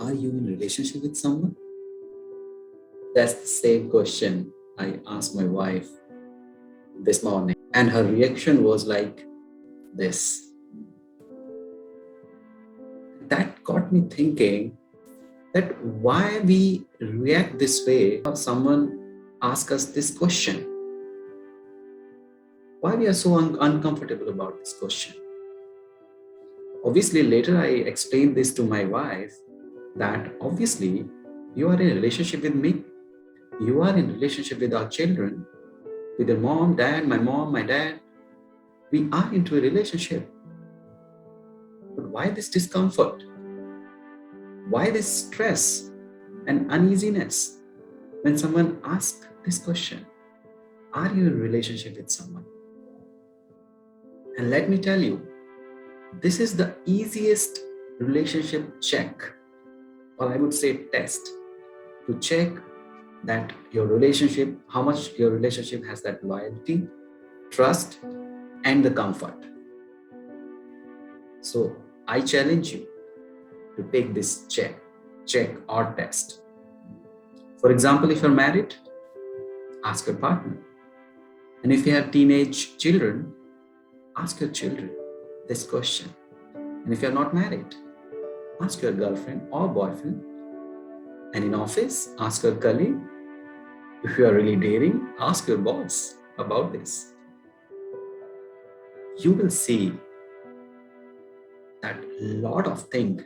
are you in a relationship with someone? That's the same question I asked my wife this morning. And her reaction was like this. That got me thinking that why we react this way when someone asks us this question. Why we are so uncomfortable about this question. Obviously, later I explained this to my wife that obviously you are in a relationship with me. You are in a relationship with our children, with your mom, dad, my dad. We are into a relationship. But why this discomfort? Why this stress and uneasiness when someone asks this question? Are you in a relationship with someone? And let me tell you, this is the easiest relationship check, or I would say test, to check that your relationship, how much your relationship has that loyalty, trust, and the comfort. So I challenge you to take this check or test. For example, if you're married, ask your partner. And if you have teenage children, ask your children this question. And if you're not married, ask your girlfriend or boyfriend. And in office, ask your colleague. If you are really dating, ask your boss about this. You will see that a lot of things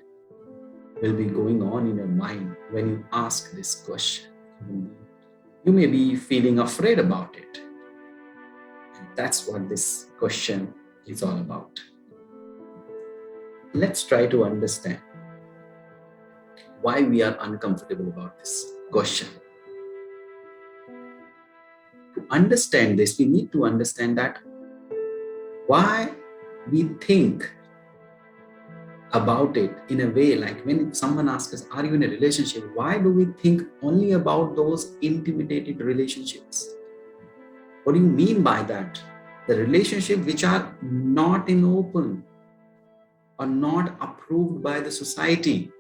will be going on in your mind when you ask this question. You may be feeling afraid about it. And that's what this question is all about. Let's try to understand why we are uncomfortable about this question. To understand this, we need to understand that why we think about it in a way like when someone asks us, are you in a relationship? Why do we think only about those intimidated relationships? What do you mean by that? The relationships which are not in open or not approved by the society.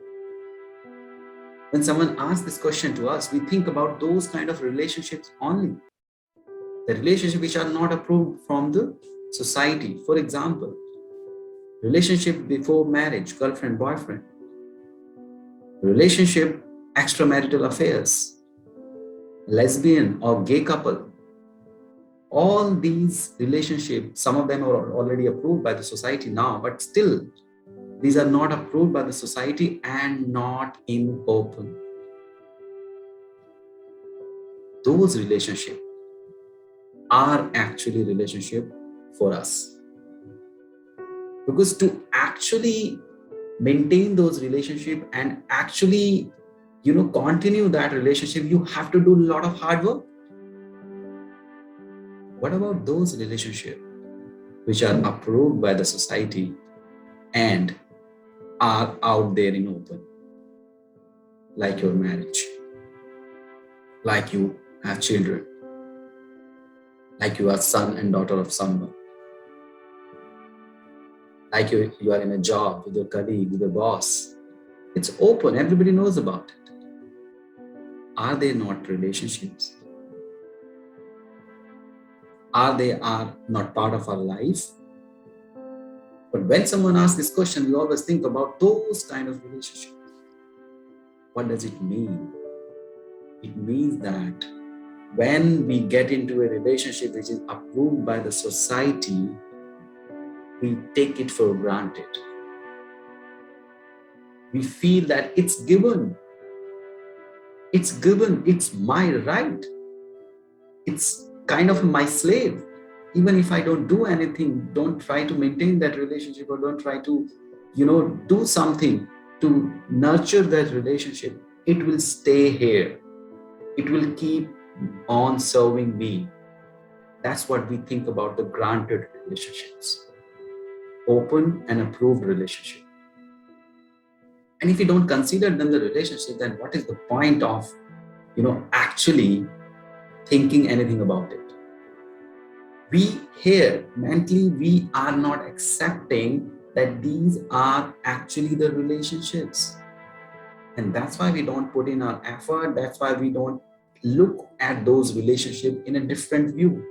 When someone asks this question to us, we think about those kind of relationships only. The relationships which are not approved from the society. For example, relationship before marriage, girlfriend, boyfriend. Relationship, extramarital affairs. Lesbian or gay couple. All these relationships, some of them are already approved by the society now, but still, these are not approved by the society and not in open. Those relationships are actually relationship for us. Because to actually maintain those relationships and actually, continue that relationship, you have to do a lot of hard work. What about those relationships which are approved by the society and are out there in open? Like your marriage, like you have children, like you are son and daughter of someone, like you are in a job with your colleague, with your boss. It's open, everybody knows about it. Are they not relationships? Are they not part of our life? But when someone asks this question, we always think about those kind of relationships. What does it mean? It means that when we get into a relationship which is approved by the society, we take it for granted. We feel that it's given. It's given. It's my right. It's kind of my slave. Even if I don't do anything, don't try to maintain that relationship or don't try to, do something to nurture that relationship, it will stay here. It will keep on serving me. That's what we think about the granted relationships. Open and approved relationship. And if you don't consider them the relationship, then what is the point of, actually thinking anything about it? We here, mentally, we are not accepting that these are actually the relationships. And that's why we don't put in our effort. That's why we don't look at those relationships in a different view.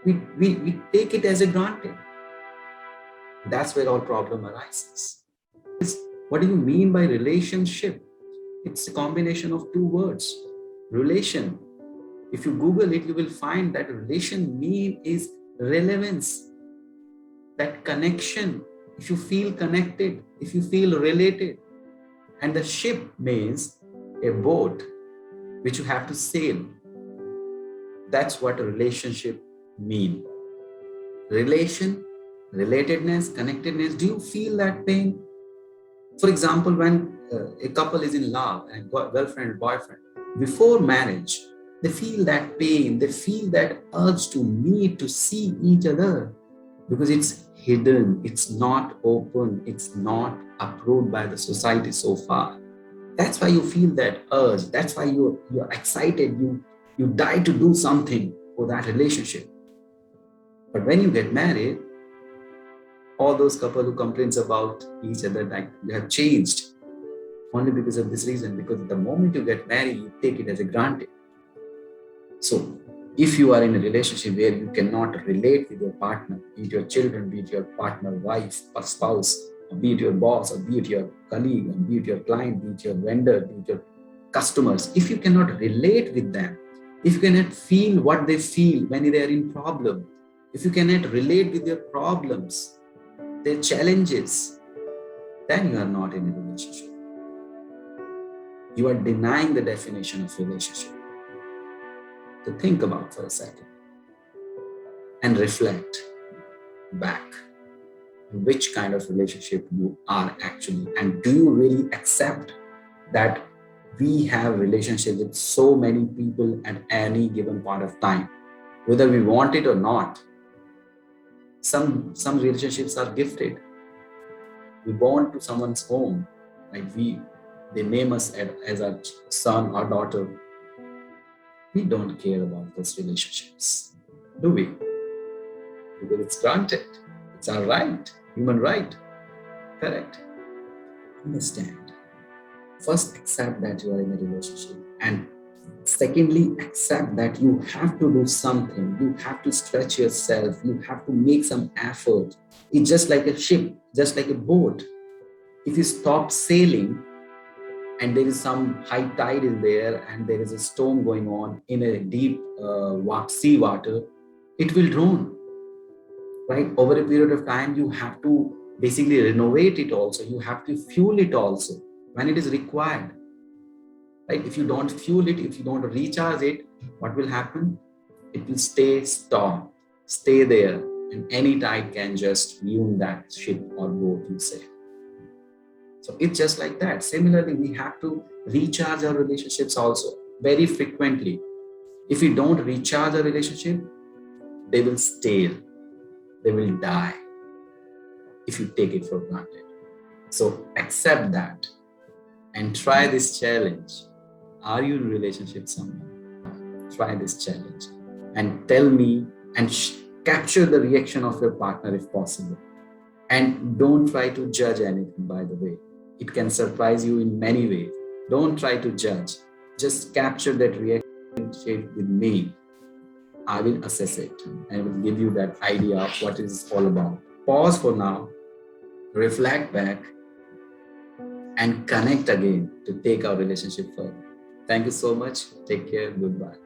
We take it as a granted. That's where our problem arises. What do you mean by relationship? It's a combination of two words. Relation. If you Google it, you will find that relation mean is relevance, that connection. If you feel connected, if you feel related. And the ship means a boat which you have to sail. That's what a relationship mean. Relation, relatedness, connectedness. Do you feel that pain? For example, when a couple is in love and girlfriend and boyfriend, before marriage, they feel that pain, they feel that urge to meet, to see each other, because it's hidden, it's not open, it's not approved by the society so far. That's why you feel that urge. That's why you're excited. You die to do something for that relationship. But when you get married, all those couple who complains about each other, like they have changed only because of this reason. Because the moment you get married, you take it as a granted. So if you are in a relationship where you cannot relate with your partner, be it your children, be it your partner, wife or spouse, or be it your boss, or be it your colleague, or be it your client, be it your vendor, be it your customers, if you cannot relate with them, if you cannot feel what they feel when they are in problem, if you cannot relate with their problems, their challenges, then you are not in a relationship. You are denying the definition of relationship. To think about for a second and reflect back which kind of relationship you are actually, and do you really accept that we have relationship with so many people at any given point of time, whether we want it or not. Some relationships are gifted. We born to someone's home, like they name us as a son or daughter. We don't care about those relationships, do we? Because it's granted. It's our right, human right. Correct. Understand. First, accept that you are in a relationship. And secondly, accept that you have to do something. You have to stretch yourself. You have to make some effort. It's just like a ship, just like a boat. If you stop sailing and there is some high tide in there and there is a storm going on in a deep sea water, it will drown. Right? Over a period of time, you have to basically renovate it also. You have to fuel it also when it is required. Right? If you don't fuel it, if you don't recharge it, what will happen? It will stay stopped, stay there, and any tide can just ruin that ship or boat, you say. So it's just like that. Similarly, we have to recharge our relationships also very frequently. If we don't recharge our relationship, they will stale, they will die if you take it for granted. So accept that and try this challenge. Are you in a relationship with someone? Try this challenge and tell me and capture the reaction of your partner if possible. And don't try to judge anything, by the way. It can surprise you in many ways. Don't try to judge. Just capture that reaction with me. I will assess it and will give you that idea of what it is all about. Pause for now, reflect back, and connect again to take our relationship further. Thank you so much. Take care. Goodbye.